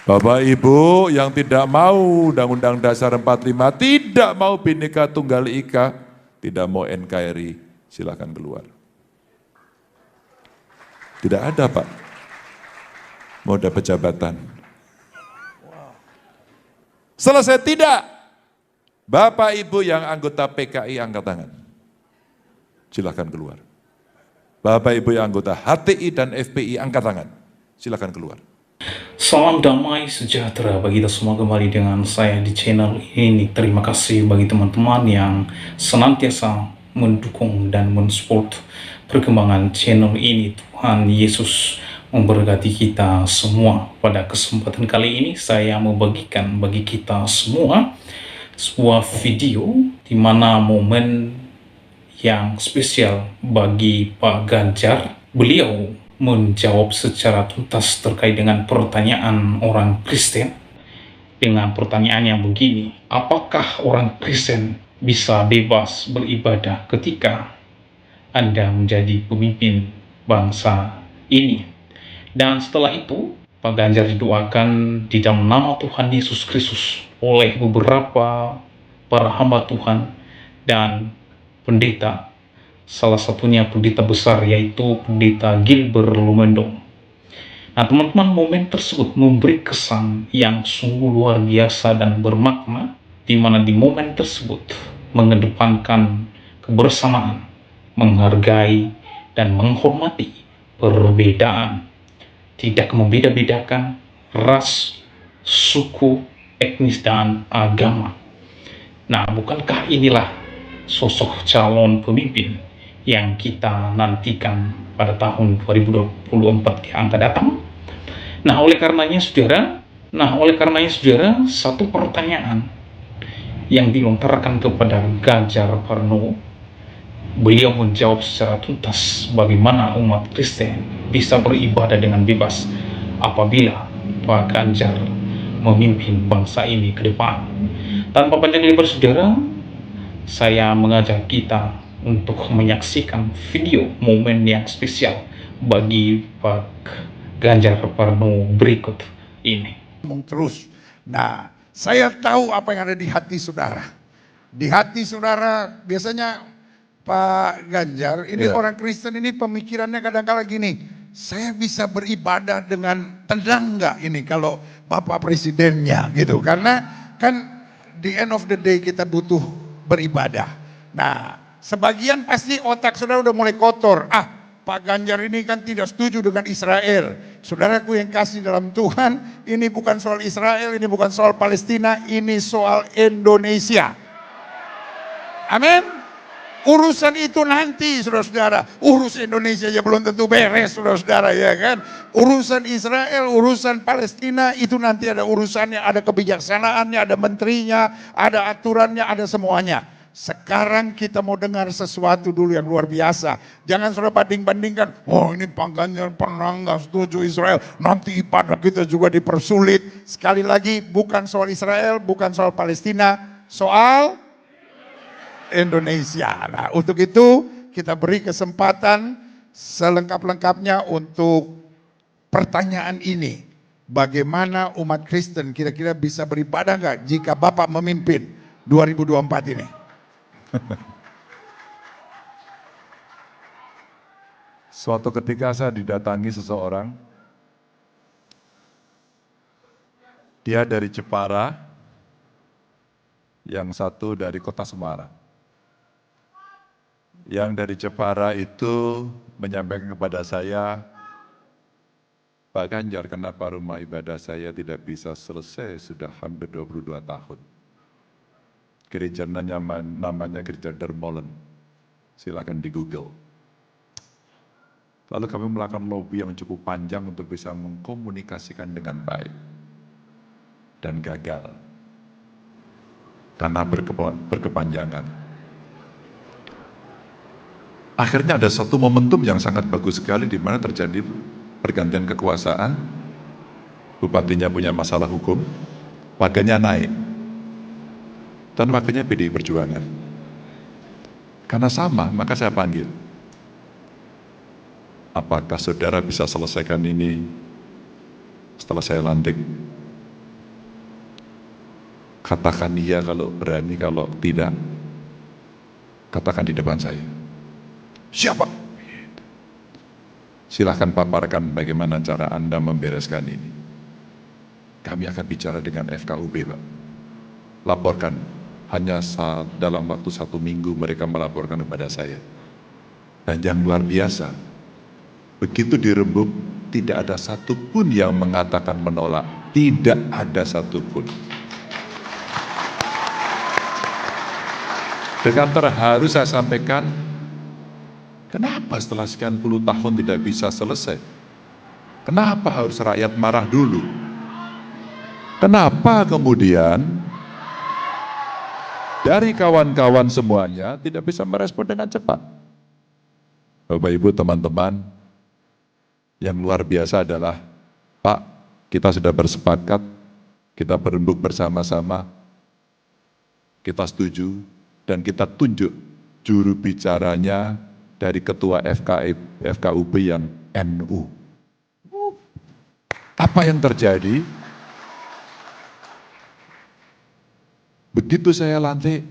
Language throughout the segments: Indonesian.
Bapak Ibu yang tidak mau Undang-Undang Dasar 45, tidak mau Bhinneka Tunggal Ika, tidak mau NKRI, silakan keluar. Tidak ada Pak, mau dapat jabatan. Selesai tidak? Bapak Ibu yang anggota PKI angkat tangan, silakan keluar. Bapak Ibu yang anggota HTI dan FPI angkat tangan, silakan keluar. Salam damai sejahtera bagi kita semua, kembali dengan saya di channel ini. Terima kasih bagi teman-teman yang senantiasa mendukung dan mensupport perkembangan channel ini. Tuhan Yesus memberkati kita semua. Pada kesempatan kali ini saya membagikan bagi kita semua sebuah video di mana momen yang spesial bagi Pak Ganjar. Beliau menjawab secara tuntas terkait dengan pertanyaan orang Kristen, dengan pertanyaan yang begini: apakah orang Kristen bisa bebas beribadah ketika Anda menjadi pemimpin bangsa ini? Dan setelah itu Pak Ganjar didoakan di dalam nama Tuhan Yesus Kristus oleh beberapa para hamba Tuhan dan pendeta, salah satunya pendeta besar yaitu pendeta Gilbert Lumendong. Nah teman-teman, momen tersebut memberi kesan yang sungguh luar biasa dan bermakna, di mana di momen tersebut mengedepankan kebersamaan, menghargai dan menghormati perbedaan, tidak membeda-bedakan ras, suku, etnis, dan agama. Nah, bukankah inilah sosok calon pemimpin yang kita nantikan pada tahun 2024 yang akan datang? Nah, oleh karenanya saudara, satu pertanyaan yang dilontarkan kepada Ganjar Pranowo, beliau menjawab secara tuntas bagaimana umat Kristen bisa beribadah dengan bebas apabila Pak Ganjar memimpin bangsa ini ke depan. Tanpa panjang lebar saudara, saya mengajak kita untuk menyaksikan video momen yang spesial bagi Pak Ganjar Pranowo berikut ini. Terus. Nah, saya tahu apa yang ada di hati saudara. Di hati saudara biasanya Pak Ganjar ini orang Kristen ini pemikirannya kadang-kadang gini, saya bisa beribadah dengan tenang nggak ini kalau Bapak Presidennya gitu. Karena kan the end of the day kita butuh beribadah. Nah, sebagian pasti otak saudara udah mulai kotor. Pak Ganjar ini kan tidak setuju dengan Israel. Saudaraku yang kasih dalam Tuhan, ini bukan soal Israel, ini bukan soal Palestina, ini soal Indonesia. Amin. Urusan itu nanti, saudara-saudara. Urus Indonesia aja belum tentu beres, saudara-saudara, ya kan. Urusan Israel, urusan Palestina, itu nanti ada urusannya, ada kebijaksanaannya, ada menterinya, ada aturannya, ada semuanya. Sekarang kita mau dengar sesuatu dulu yang luar biasa. Jangan saudara banding-bandingkan, oh ini Pak Ganjar pernah nggak setuju Israel, nanti ibadah kita juga dipersulit. Sekali lagi, bukan soal Israel, bukan soal Palestina, soal Indonesia. Nah, untuk itu kita beri kesempatan selengkap-lengkapnya untuk pertanyaan ini. Bagaimana umat Kristen kira-kira bisa beribadah nggak jika Bapak memimpin 2024 ini? Suatu ketika saya didatangi seseorang, dia dari Jepara, yang satu dari kota Semarang. Yang dari Jepara itu menyampaikan kepada saya, Pak Ganjar, kenapa rumah ibadah saya tidak bisa selesai sudah hampir 22 tahun. Gereja namanya Gereja Dermolen, silakan di Google. Lalu kami melakukan lobby yang cukup panjang untuk bisa mengkomunikasikan dengan baik. Dan gagal. Karena berkepanjangan. Akhirnya ada satu momentum yang sangat bagus sekali di mana terjadi pergantian kekuasaan. Bupatinya punya masalah hukum, wakilnya naik. Dan wakilnya PDI Perjuangan. Karena sama, maka saya panggil. Apakah saudara bisa selesaikan ini setelah saya lantik? Katakan iya kalau berani, kalau tidak, katakan di depan saya. Siapa? Silahkan paparkan bagaimana cara Anda membereskan ini. Kami akan bicara dengan FKUB, Pak. Laporkan. Hanya dalam waktu 1 minggu mereka melaporkan kepada saya. Dan yang luar biasa, begitu dirembuk, tidak ada satupun yang mengatakan menolak. Tidak ada satupun. Dengan terharu saya sampaikan, kenapa setelah sekian puluh tahun tidak bisa selesai? Kenapa harus rakyat marah dulu? Kenapa kemudian dari kawan-kawan semuanya tidak bisa merespon dengan cepat? Bapak Ibu teman-teman, yang luar biasa adalah, Pak, kita sudah bersepakat, kita berembuk bersama-sama, kita setuju, dan kita tunjuk juru bicaranya dari ketua FKUB yang NU. Apa yang terjadi? Begitu saya lantik,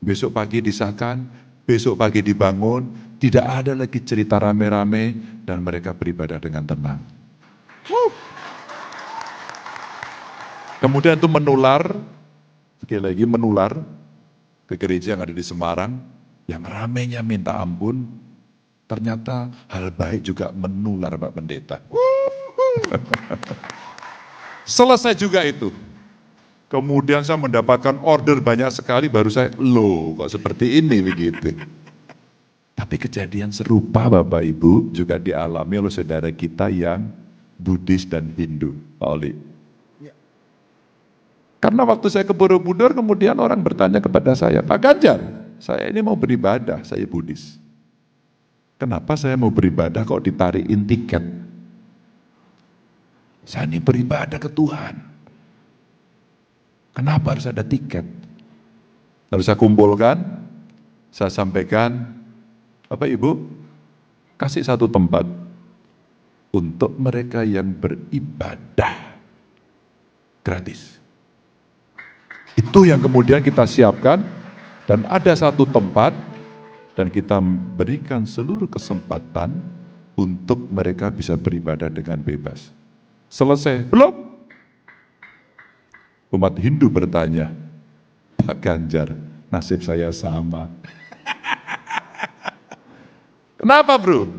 besok pagi disahkan, besok pagi dibangun, tidak ada lagi cerita rame-rame, dan mereka beribadah dengan tenang. Kemudian itu menular, sekali lagi menular, ke gereja yang ada di Semarang, yang ramenya minta ampun, ternyata hal baik juga menular Pak Pendeta. Selesai juga itu. Kemudian saya mendapatkan order banyak sekali, baru saya, loh kok seperti ini begitu. Tapi kejadian serupa Bapak Ibu juga dialami oleh saudara kita yang Buddhis dan Hindu, Pak Oli. Karena waktu saya ke Borobudur, kemudian orang bertanya kepada saya, Pak Ganjar, saya ini mau beribadah, saya Buddhis. Kenapa saya mau beribadah kok ditarikin tiket? Saya ini beribadah ke Tuhan. Kenapa harus ada tiket? Lalu saya kumpulkan, saya sampaikan, Bapak Ibu, kasih satu tempat untuk mereka yang beribadah gratis. Itu yang kemudian kita siapkan, dan ada satu tempat, dan kita berikan seluruh kesempatan untuk mereka bisa beribadah dengan bebas. Selesai? Belum? Umat Hindu bertanya, Pak Ganjar, nasib saya sama. Kenapa bro?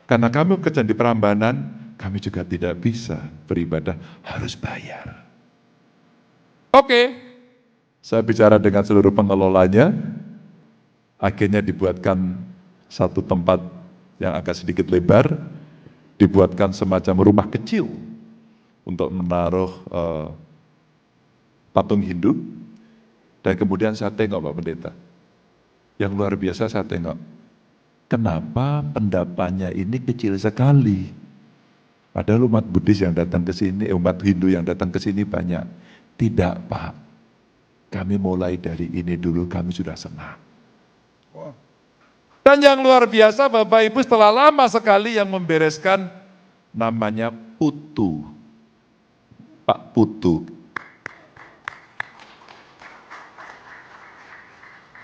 Karena kami bekerja di Prambanan, kami juga tidak bisa beribadah, harus bayar. Oke, saya bicara dengan seluruh pengelolanya, akhirnya dibuatkan satu tempat yang agak sedikit lebar, dibuatkan semacam rumah kecil untuk menaruh patung Hindu, dan kemudian saya tengok Pak Pendeta, yang luar biasa saya tengok, kenapa pendapannya ini kecil sekali? Padahal umat Buddhis yang datang ke sini, umat Hindu yang datang ke sini banyak. Tidak Pak, kami mulai dari ini dulu, kami sudah senang. Dan yang luar biasa Bapak Ibu, setelah lama sekali yang membereskan, namanya Putu. Pak Putu.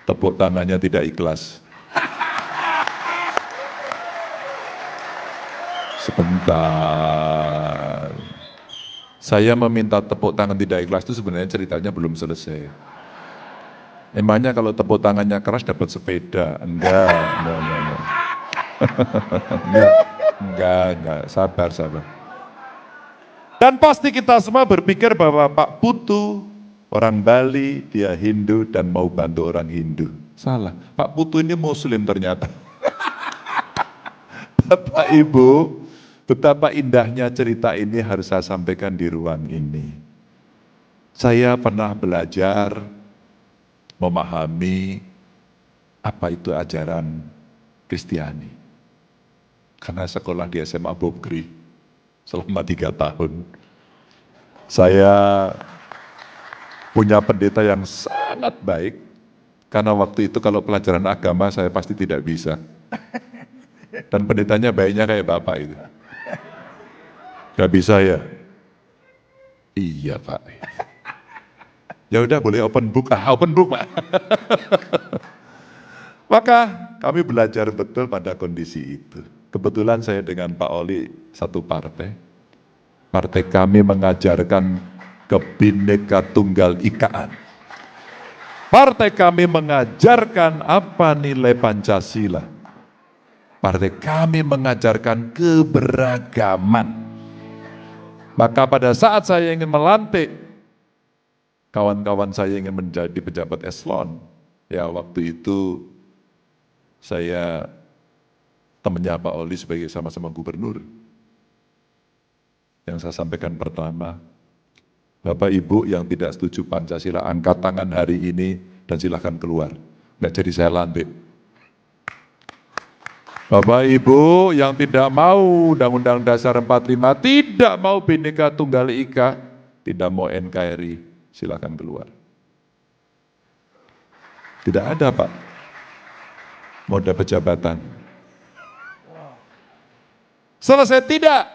Tepuk tangannya tidak ikhlas. Sebentar. Saya meminta tepuk tangan tidak ikhlas itu sebenarnya ceritanya belum selesai. Emangnya kalau tepuk tangannya keras dapat sepeda? Enggak. Enggak, sabar. Dan pasti kita semua berpikir bahwa Pak Putu, orang Bali, dia Hindu dan mau bantu orang Hindu. Salah, Pak Putu ini Muslim ternyata. Bapak Ibu, betapa indahnya cerita ini harus saya sampaikan di ruang ini. Saya pernah belajar memahami apa itu ajaran Kristiani. Karena sekolah di SMA Bogri selama 3 tahun. Saya punya pendeta yang sangat baik, karena waktu itu kalau pelajaran agama saya pasti tidak bisa. Dan pendetanya baiknya kayak Bapak itu. Gak bisa ya? Iya Pak. Ya udah boleh open book, open book Pak. Maka kami belajar betul pada kondisi itu. Kebetulan saya dengan Pak Oli satu partai. Partai kami mengajarkan Kebhinneka Tunggal Ikaan. Partai kami mengajarkan apa nilai Pancasila. Partai kami mengajarkan keberagaman. Maka pada saat saya ingin melantik, kawan-kawan saya ingin menjadi pejabat eselon. Ya waktu itu saya temannya Pak Oli sebagai sama-sama gubernur. Yang saya sampaikan pertama, Bapak Ibu yang tidak setuju Pancasila angkat tangan hari ini dan silahkan keluar. Nggak jadi saya lantik. Bapak Ibu yang tidak mau Undang-Undang Dasar 45, tidak mau Bhinneka Tunggal Ika, tidak mau NKRI, silahkan keluar. Tidak ada Pak, mode pejabatan. Selesai tidak?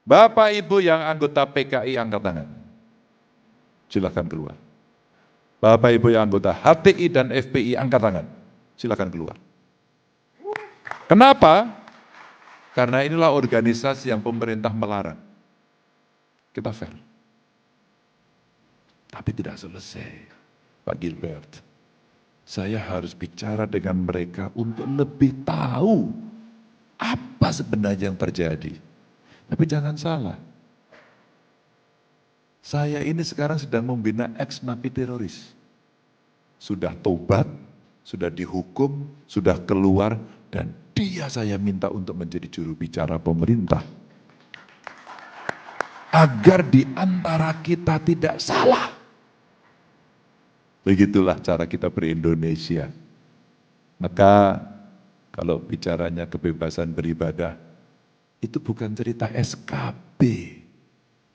Bapak Ibu yang anggota PKI angkat tangan. Silahkan keluar. Bapak Ibu yang anggota HTI dan FPI angkat tangan. Silahkan keluar. Kenapa? Karena inilah organisasi yang pemerintah melarang. Kita fair. Tapi tidak selesai, Pak Gilbert. Saya harus bicara dengan mereka untuk lebih tahu apa sebenarnya yang terjadi. Tapi jangan salah. Saya ini sekarang sedang membina ex-napi teroris. Sudah tobat, sudah dihukum, sudah keluar, dan dia saya minta untuk menjadi juru bicara pemerintah. Agar di antara kita tidak salah. Begitulah cara kita ber-Indonesia. Maka kalau bicaranya kebebasan beribadah, itu bukan cerita SKB.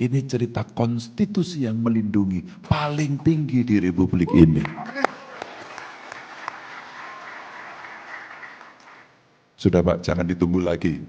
Ini cerita konstitusi yang melindungi paling tinggi di Republik ini. Sudah Pak, jangan ditunggu lagi.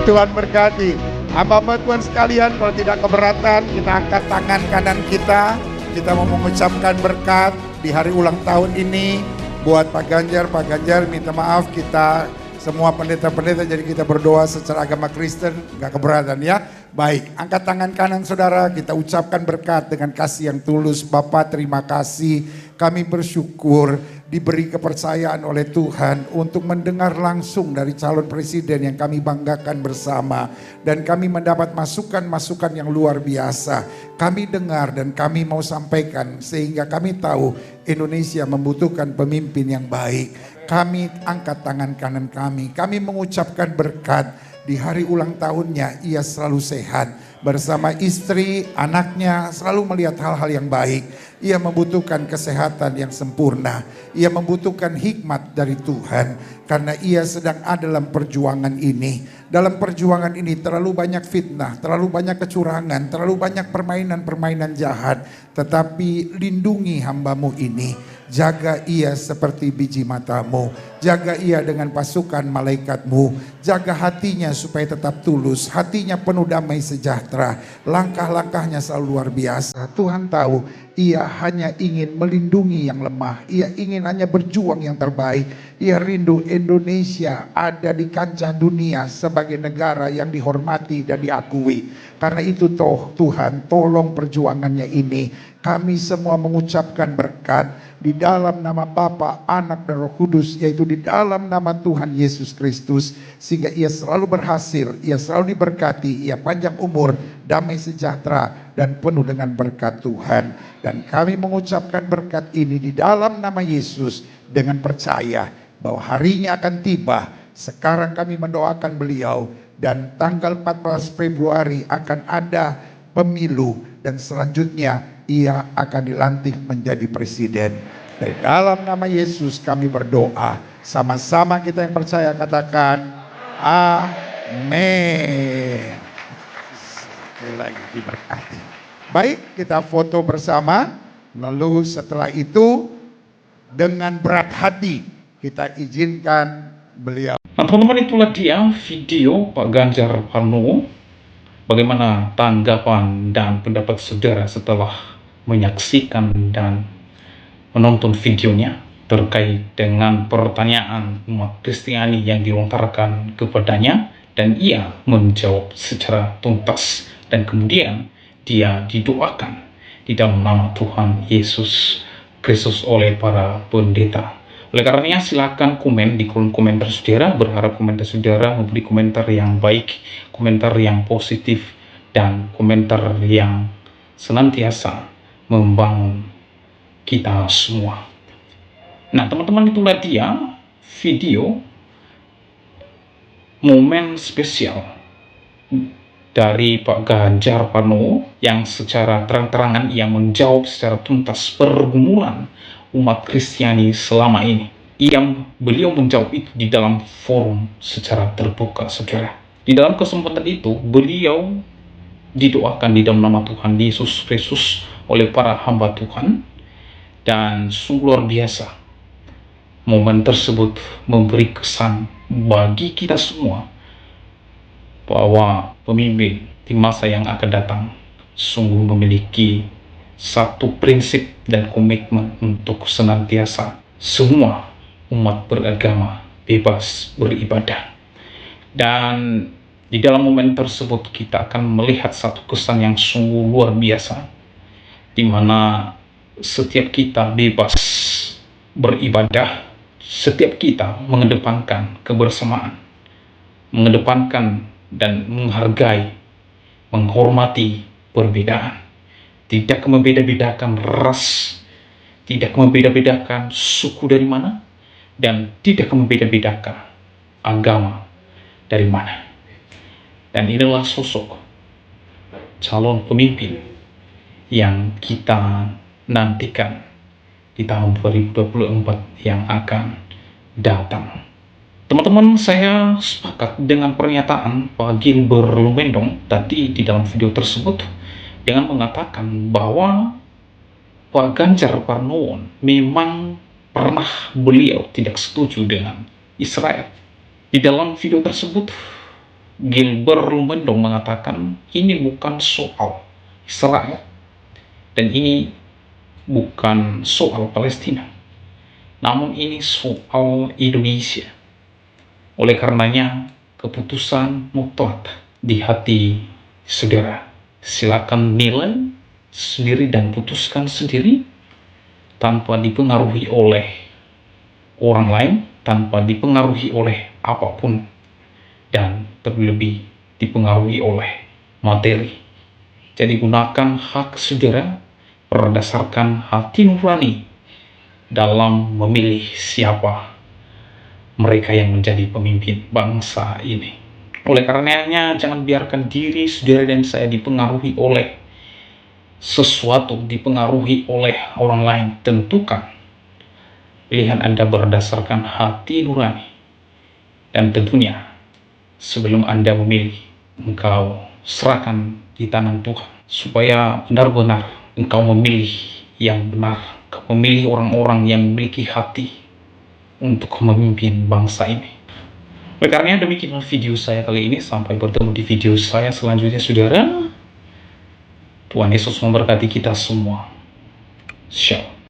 Tuhan berkati. Hamba Tuhan sekalian, kalau tidak keberatan, kita angkat tangan kanan kita. Kita mau mengucapkan berkat di hari ulang tahun ini. Buat Pak Ganjar minta maaf kita semua pendeta-pendeta, jadi kita berdoa secara agama Kristen, gak keberatan ya. Baik, angkat tangan kanan saudara, kita ucapkan berkat dengan kasih yang tulus. Bapak terima kasih, kami bersyukur diberi kepercayaan oleh Tuhan untuk mendengar langsung dari calon presiden yang kami banggakan bersama. Dan kami mendapat masukan-masukan yang luar biasa. Kami dengar dan kami mau sampaikan sehingga kami tahu Indonesia membutuhkan pemimpin yang baik. Kami angkat tangan kanan kami mengucapkan berkat di hari ulang tahunnya. Ia selalu sehat bersama istri, anaknya, selalu melihat hal-hal yang baik. Ia membutuhkan kesehatan yang sempurna. Ia membutuhkan hikmat dari Tuhan karena ia sedang ada dalam perjuangan ini. Dalam perjuangan ini terlalu banyak fitnah, terlalu banyak kecurangan, terlalu banyak permainan-permainan jahat. Tetapi lindungi hambamu ini. Jaga ia seperti biji matamu. Jaga ia dengan pasukan malaikatmu. Jaga hatinya supaya tetap tulus. Hatinya penuh damai sejahtera. Langkah-langkahnya selalu luar biasa. Tuhan tahu ia hanya ingin melindungi yang lemah. Ia ingin hanya berjuang yang terbaik. Ia rindu Indonesia ada di kancah dunia sebagai negara yang dihormati dan diakui. Karena itu Tuhan tolong perjuangannya ini. Kami semua mengucapkan berkat di dalam nama Bapa, Anak dan Roh Kudus, yaitu di dalam nama Tuhan Yesus Kristus, sehingga ia selalu berhasil, ia selalu diberkati, ia panjang umur, damai sejahtera dan penuh dengan berkat Tuhan. Dan kami mengucapkan berkat ini di dalam nama Yesus dengan percaya bahwa harinya akan tiba. Sekarang kami mendoakan beliau dan tanggal 14 Februari akan ada pemilu dan selanjutnya ia akan dilantik menjadi presiden. Dari dalam nama Yesus kami berdoa. Sama-sama kita yang percaya katakan amin. Sekali lagi diberkati. Baik, kita foto bersama. Lalu setelah itu dengan berat hati kita izinkan beliau. Nah teman-teman, itulah dia video Pak Ganjar Pranowo. Bagaimana tanggapan dan pendapat saudara setelah menyaksikan dan menonton videonya terkait dengan pertanyaan umat Kristiani yang dilontarkan kepadanya, dan ia menjawab secara tuntas, dan kemudian dia didoakan di dalam nama Tuhan Yesus Kristus oleh para pendeta. Oleh karenanya silakan komen di kolom komentar saudara. Berharap komentar saudara memberi komentar yang baik, komentar yang positif, dan komentar yang senantiasa membangun kita semua. Nah teman-teman, itulah dia video momen spesial dari Pak Ganjar Pranowo yang secara terang-terangan ia menjawab secara tuntas pergumulan umat Kristiani selama ini. Beliau menjawab itu di dalam forum secara terbuka, saudara. Di dalam kesempatan itu beliau didoakan di dalam nama Tuhan Yesus Kristus oleh para hamba Tuhan, dan sungguh luar biasa. Momen tersebut memberi kesan bagi kita semua bahwa pemimpin di masa yang akan datang sungguh memiliki satu prinsip dan komitmen untuk senantiasa semua umat beragama bebas beribadah. Dan di dalam momen tersebut kita akan melihat satu kesan yang sungguh luar biasa, di mana setiap kita bebas beribadah, setiap kita mengedepankan kebersamaan, mengedepankan dan menghargai, menghormati perbedaan. Tidak membeda-bedakan ras, tidak membeda-bedakan suku dari mana, dan tidak membeda-bedakan agama dari mana. Dan inilah sosok calon pemimpin yang kita nantikan di tahun 2024 yang akan datang. Teman-teman, saya sepakat dengan pernyataan Pak Gilbert Lumendong tadi di dalam video tersebut dengan mengatakan bahwa Pak Ganjar Pranowo memang pernah beliau tidak setuju dengan Israel. Di dalam video tersebut Gilbert Lumendong mengatakan ini bukan soal Israel dan ini bukan soal Palestina, namun ini soal Indonesia. Oleh karenanya keputusan mutlak di hati saudara. Silakan nilai sendiri dan putuskan sendiri tanpa dipengaruhi oleh orang lain, tanpa dipengaruhi oleh apapun, dan terlebih dipengaruhi oleh materi. Jadi gunakan hak saudara berdasarkan hati nurani dalam memilih siapa mereka yang menjadi pemimpin bangsa ini. Oleh karenanya jangan biarkan diri saudara dan saya dipengaruhi oleh sesuatu, dipengaruhi oleh orang lain. Tentukan pilihan Anda berdasarkan hati nurani, dan tentunya sebelum Anda memilih, engkau serahkan di tangan Tuhan supaya benar-benar engkau memilih yang benar, engkau memilih orang-orang yang memiliki hati untuk memimpin bangsa ini. Oleh karena demikian video saya kali ini. Sampai bertemu di video saya selanjutnya, saudara. Tuhan Yesus memberkati kita semua. Shalom.